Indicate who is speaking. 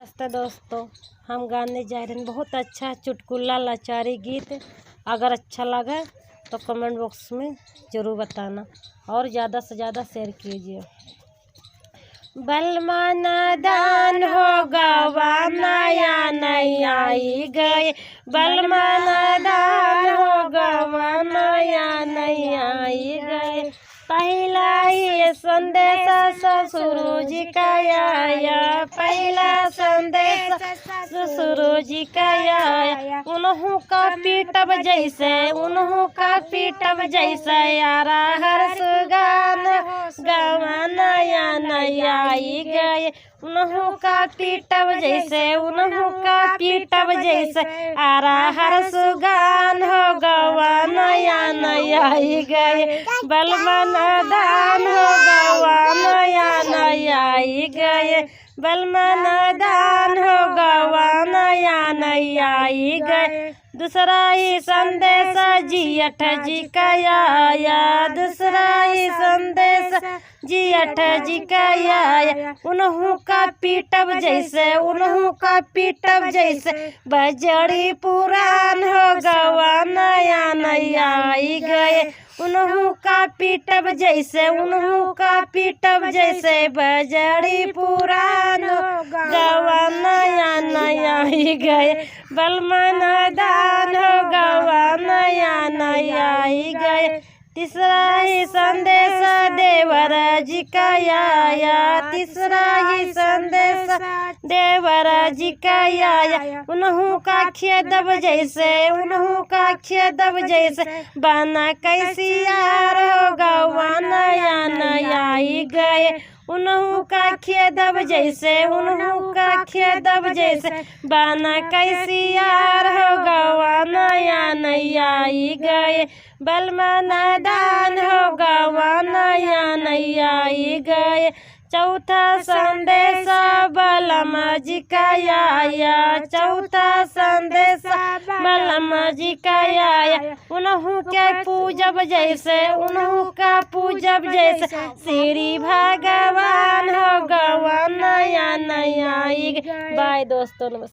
Speaker 1: नमस्ते दोस्तों, हम गाने जा रहे हैं बहुत अच्छा चुटकुला लाचारी गीत। अगर अच्छा लगा तो कमेंट बॉक्स में ज़रूर बताना और ज़्यादा से ज़्यादा शेयर कीजिए। बलमा नादान हो गवा नया नया आई गए, बलमा नादान हो गवा नया नया आई गए। पहला ही संदेशा ससुर जी का आया, पहला संदेश ससुर जी का आया। उन्हों का पीटब जैसे, उन्हों का पीटब जैसे यारा हर सुगान गवा नया नया आई गए। उन्हों का पीटब जैसे, उन्हों का पीटब जैसे आरा हर सुगान हो गवा नया नया आई गए। बलमा नादान हो गवा नया नया आई गए, बलमा नादान हो गवा नया नया आई गए। दूसरा ही संदेश जियठ जी का आया, दूसरा ही संदेश जियठ जी का आया। उन्हों का पीटब जैसे, उन्हों का पीटब जैसे बजड़ी पुरान हो गवा नया नया आई गए। उन्हों का पीटब जैसे, उन्हों का पीटब जैसे बजड़ी पुरान गवा नया नया आई गए। बलमा नादान हो गवा नया नया आई गए। तीसरा ही संदेश देवर जी का आया, तीसरा ही संदेश देवर जी का आया। उन्हों का खेदब जैसे, उन्हों का खेदब जैसे बना कैसी यार हो गवा नया नया आई गए। उन्हों का खेदब जैसे, उन्हों का खेदब जैसे बना कैसी यार हो गवा नया नया आई गए। बलमा नादान हो गवा नया नया आई गए। चौथा संदेश बलमा जी का आया, चौथा संदेश बलमा जी का आया। उन्हों के पूजब जैसे, उन्हों का पूजब जैसे श्री भगवान हो गवा नया नया आई गए। बाय दोस्तों, नमस्ते।